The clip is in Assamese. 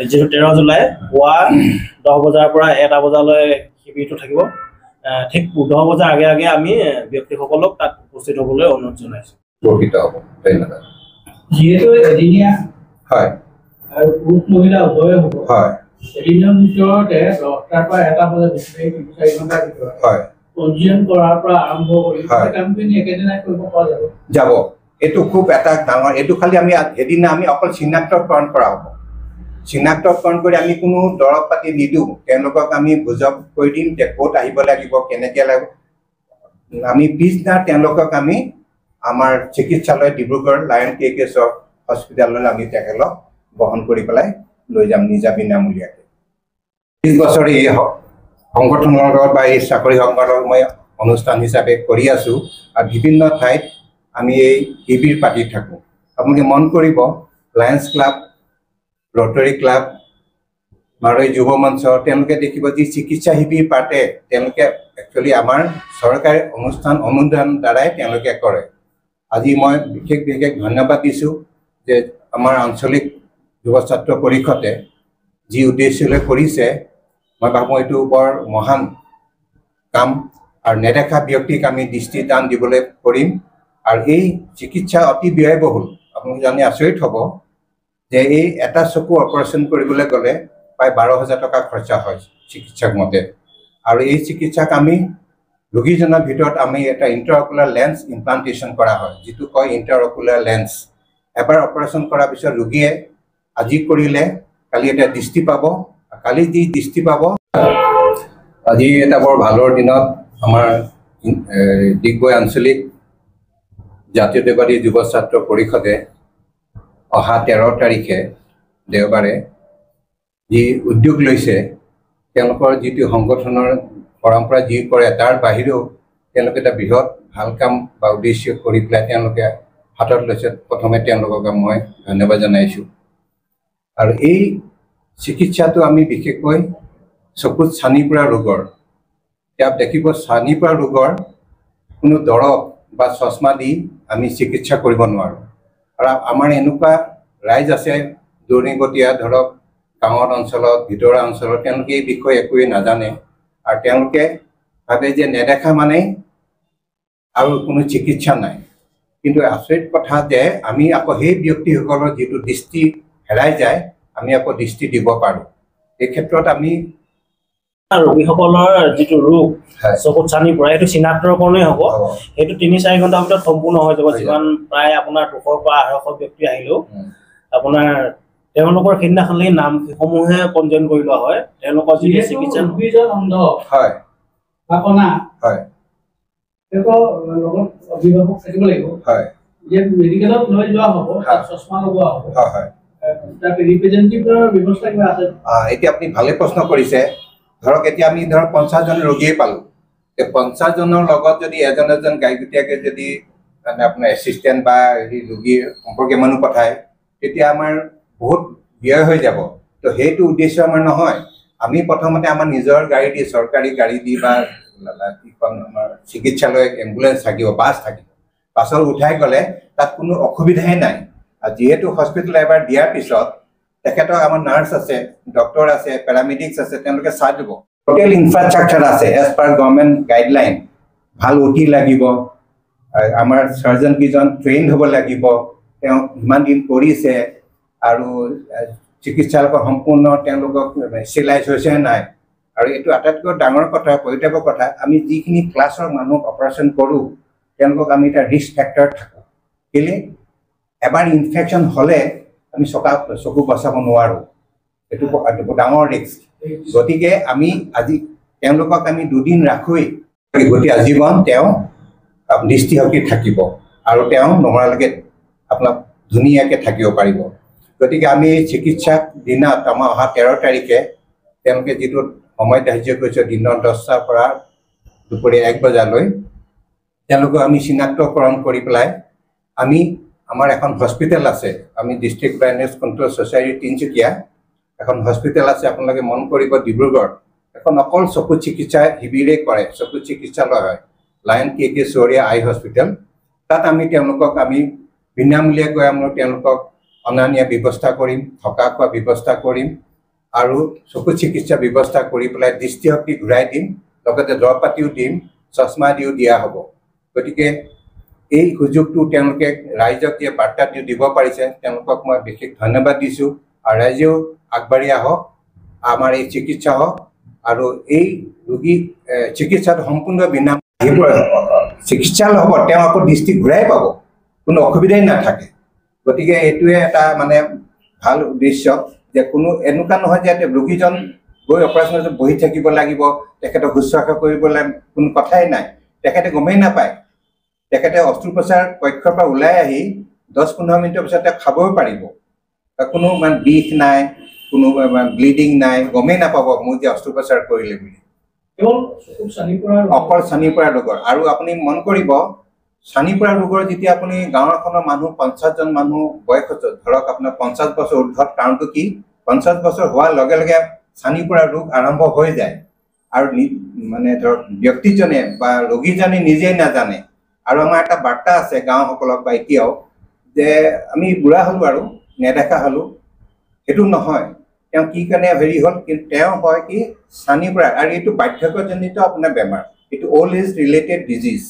যেহেতু 13 জুলাই পুৱা 10 বজাৰ পৰা 1টা বজালৈ শিবিৰটো থাকিব। ঠিক 10 বজাৰ আগে আগে আমি ব্যক্তিসকলক তাত উপস্থিত হ'বলৈ অনুৰোধ জনাইছো। ধন্যবাদ। যিহেতু এদিনীয়া হয় আৰু পুৰুষ মহিলা উভয়ে হ'ব, হয় এদিনৰ ভিতৰতে 10টাৰ পৰা 1টা বজাত 4 ঘণ্টাৰ ভিতৰত হয় পঞ্জীয়ন কৰাৰ পৰা আৰম্ভ কৰি কামখিনি একেদিনাই কৰিব পৰা যাব। এইটো খুব এটা ডাঙৰ, এইটো খালি আমি এদিনা আমি অকল চিনাক্তকৰণ কৰা হ'ব। চিনাক্তকৰণ কৰি আমি কোনো দৰৱ পাতি নিদিওঁ, তেওঁলোকক আমি বুজাব কৰি দিম যে ক'ত আহিব লাগিব, কেনেকৈ লাগিব। আমি পিছদিনা তেওঁলোকক আমি আমাৰ চিকিৎসালয় ডিব্ৰুগড় লায়ন KKS হস্পিটেললৈ আমি তেখেতক বহন কৰি পেলাই লৈ যাম নিজা বিনামূলীয়াকৈ। 30 বছৰ এই সংগঠনৰ লগত বা এই চাকৰি সংগঠনৰ মই অনুষ্ঠান হিচাপে কৰি আছোঁ আৰু বিভিন্ন ঠাইত আমি এই শিবিৰ পাতি থাকোঁ। আপুনি মন কৰিব, লায়ন্স ক্লাব, ৰটাৰী ক্লাব, মাৰৈ যুৱ মঞ্চ, তেওঁলোকে দেখিব যি চিকিৎসা শিবিৰ পাতে তেওঁলোকে একচুৱেলি আমাৰ চৰকাৰী অনুষ্ঠান অনুদান দ্বাৰাই তেওঁলোকে কৰে। আজি মই বিশেষ ধন্যবাদ দিছোঁ যে আমাৰ আঞ্চলিক যুৱ ছাত্ৰ পৰিষদে যি উদ্দেশ্যলৈ কৰিছে, মই ভাবোঁ এইটো বৰ মহান কাম আৰু নেদেখা ব্যক্তিক আমি দৃষ্টিদান দিবলৈ কৰিম। আৰু এই চিকিৎসা অতি ব্যয়বহুল। আপুনি জানি আচৰিত হ'ব যে এই এটা চকু অপাৰেশ্যন কৰিবলৈ গ'লে প্ৰায় 12,000 টকা খৰচা হয় চিকিৎসক মতে। আৰু এই চিকিৎসাক আমি ৰোগীজনৰ ভিতৰত আমি এটা ইণ্টাৰঅকুলাৰ লেন্স ইমপ্লাণ্টেশ্যন কৰা হয়, যিটো কয় ইণ্টাৰঅকুলাৰ লেন্স। এবাৰ অপাৰেশ্যন কৰাৰ পিছত ৰোগীয়ে আজি কৰিলে কালি এটা দৃষ্টি পাব, কালি যি দৃষ্টি পাব। আজি এটা বৰ ভালৰ দিনত আমাৰ ডিগবৈ আঞ্চলিক জাতীয়তাবাদী যুৱ ছাত্ৰ পৰিষদে অহা 13 তাৰিখে দেওবাৰে যি উদ্যোগ লৈছে, তেওঁলোকৰ যিটো সংগঠনৰ পৰম্পৰা যি কৰে তাৰ বাহিৰেও তেওঁলোকে এটা বৃহৎ ভাল কাম বা উদ্দেশ্য কৰি পেলাই তেওঁলোকে হাতত লৈছে। প্ৰথমে তেওঁলোকক মই ধন্যবাদ জনাইছোঁ। আৰু এই চিকিৎসাটো আমি বিশেষকৈ চকুত ছানি পৰা ৰোগৰ, এতিয়া দেখিব ছানি পৰা ৰোগৰ কোনো দৰৱ বা চশমা দি আমি চিকিৎসা কৰিব নোৱাৰোঁ। আৰু আমাৰ এনেকুৱা ৰাইজ আছে দূৰণিবতীয়া, ধৰক গাঁৱৰ অঞ্চলত, ভিতৰুৱা অঞ্চলত, তেওঁলোকে এই বিষয়ে একোৱেই নাজানে আৰু তেওঁলোকে ভাবে যে নেদেখা মানেই আৰু কোনো চিকিৎসা নাই। কিন্তু আচৰিত কথা যে আমি আকৌ সেই ব্যক্তিসকলৰ যিটো দৃষ্টি হেৰাই যায়, আমি আকৌ দৃষ্টি দিব পাৰোঁ। এই ক্ষেত্ৰত আমি ৰোগীসকলৰ যিটো ৰোগ চকুত ছানি পৰা সেইটো চিনাক্তকৰণেই হ'ব। সেইটো 3-4 ঘণ্টাৰ ভিতৰত সম্পূৰ্ণ হৈ যাব। যিমান প্ৰায় আপোনাৰ 200 পৰা 250 ব্যক্তি আহিলেও আপোনাৰ তেওঁলোকৰ সেইদিনাখনলৈ নামসমূহে পঞ্জীয়ন কৰি লোৱা হয়। তেওঁলোকৰ যিটো চিকিৎসা অন্ধ হয় হয় লগত অভিভাৱক থাকিব লাগিব। হয়, যে মেডিকেলত লৈ যোৱা হ'ব, চশমা লগোৱা হ'ব। হয়, তাৰ ৰিপ্ৰেজেন্টেটিভৰ ব্যৱস্থা কিবা আছে? এতিয়া আপুনি ভালে প্ৰশ্ন কৰিছে। ধৰক এতিয়া আমি 50 জন ৰোগীয়ে পালোঁ। 50 জনৰ লগত যদি এজন গাইগুটীয়াকৈ যদি মানে আপোনাৰ এছিষ্টেণ্ট বা ৰোগীৰ সম্পৰ্কীয় মানুহ পঠায়, তেতিয়া আমাৰ বহুত ব্যয় হৈ যাব। তো সেইটো উদ্দেশ্য আমাৰ নহয়। আমি প্ৰথমতে আমাৰ নিজৰ গাড়ী দি, চৰকাৰী গাড়ী দি বা আমাৰ চিকিৎসালয় এম্বুলেঞ্চ থাকিব, বাছ থাকিব, বাছত উঠাই গ'লে তাত কোনো অসুবিধাই নাই। আৰু যিহেতু হস্পিটেল এবাৰ দিয়াৰ পিছত তেখেতক আমাৰ নাৰ্ছ আছে, ডক্টৰ আছে, পেৰামেডিক্স আছে, তেওঁলোকে চাই দিব। টোটেল ইনফ্ৰাষ্ট্ৰাকচাৰ আছে এজ পাৰ গভৰ্ণমেণ্ট গাইডলাইন। ভাল OT লাগিব, আমাৰ চাৰ্জন কেইজন ট্ৰেইন হ'ব লাগিব, তেওঁ ইমান দিন কৰিছে আৰু চিকিৎসালয় সম্পূৰ্ণ তেওঁলোকক চিলাইজ হৈছে নাই। আৰু এইটো আটাইতকৈ ডাঙৰ কথা, পৰিতাপৰ কথা, আমি যিখিনি ক্লাছৰ মানুহক অপাৰেশ্যন কৰোঁ তেওঁলোকক আমি এটা ৰিস্ক ফেক্টৰ থাকোঁ। কেলৈ? এবাৰ ইনফেকশ্যন হ'লে আমি চকু বচাব নোৱাৰোঁ। এইটো ডাঙৰ ৰিস্ক। গতিকে আমি আজি তেওঁলোকক আমি 2 দিন ৰাখোৱেই, গোটেই আজীৱন তেওঁ দৃষ্টিশক্তি থাকিব আৰু তেওঁ নমৰালৈকে আপোনাক ধুনীয়াকৈ থাকিব পাৰিব। গতিকে আমি চিকিৎসাক দিনত আমাৰ অহা 13 তাৰিখে তেওঁলোকে যিটো সময় ধাৰ্য কৰিছে দিনৰ 10টাৰ পৰা দুপৰীয়া 1 বজালৈ, তেওঁলোকক আমি চিনাক্তকৰণ কৰি পেলাই আমি আমাৰ এখন হস্পিটেল আছে, আমি district blindness control society Tinsukia এখন হস্পিটেল আছে, আপোনালোকে মন কৰিব ডিব্ৰুগড়, এখন অকল চকু চিকিৎসা শিবিৰেই কৰে, চকু চিকিৎসালয় হয়, লায়ন KKS আই হস্পিটেল। তাত আমি তেওঁলোকক আমি বিনামূলীয়াকৈ তেওঁলোকক অনা নিয়া ব্যৱস্থা কৰিম, থকা খোৱা ব্যৱস্থা কৰিম আৰু চকু চিকিৎসা ব্যৱস্থা কৰি পেলাই দৃষ্টিশক্তি ঘূৰাই দিম, লগতে দৰৱ পাতিও দিম, চশমা দিও দিয়া হ'ব। গতিকে এই সুযোগটো তেওঁলোকে ৰাইজক যে বাৰ্তা দিব পাৰিছে তেওঁলোকক মই বিশেষ ধন্যবাদ দিছোঁ। আৰু ৰাইজেও আগবাঢ়ি আহক, আমাৰ এই চিকিৎসা হওক আৰু এই ৰোগী চিকিৎসাটো সম্পূৰ্ণ বিনামূলীয়া চিকিৎসালয় হ'ব, তেওঁ আকৌ দৃষ্টি ঘূৰাই পাব, কোনো অসুবিধাই নাথাকে। গতিকে এইটোৱে এটা মানে ভাল উদ্দেশ্য যে কোনো এনেকুৱা নহয় যে ৰোগীজন গৈ অপাৰেশ্যনত বহি থাকিব লাগিব, তেখেতক শুশ্ৰূষা কৰিবলৈ কোনো কথাই নাই, তেখেতে গমেই নাপায়। তেখেতে অস্ত্ৰোপচাৰ কক্ষৰ পৰা ওলাই আহি 10-15 মিনিটৰ পিছত খাবও পাৰিব, কোনো মানে বিষ নাই, কোনো ব্লিডিং নাই, গমেই নাপাব মোৰ যে অস্ত্ৰোপচাৰ কৰিলে বুলি। অকল চানি পৰা ৰোগৰ। আৰু আপুনি মন কৰিব, চানি পৰা ৰোগৰ যেতিয়া আপুনি গাঁৱৰ এখনৰ মানুহ 50 জন মানুহ বয়সত, ধৰক আপোনাৰ 50 বছৰ ঊৰ্ধত, কাৰণটো কি 50 বছৰ হোৱাৰ লগে লগে চানি পৰা ৰোগ আৰম্ভ হৈ যায় আৰু মানে ধৰক ব্যক্তিজনে বা ৰোগীজনে নিজেই নাজানে। আৰু আমাৰ এটা বাৰ্তা আছে গাঁওসকলক বা এতিয়াও যে আমি বুঢ়া হ'লো আৰু নেদেখা হ'লো, সেইটো নহয়। তেওঁ কি কাৰণে হেৰি হ'ল, কিন্তু তেওঁ হয় কি চানি পৰা, আৰু এইটো বাৰ্ধক্যজনিত আপোনাৰ বেমাৰ, এইটো অল্ড এজ ৰিলেটেড ডিজিজ।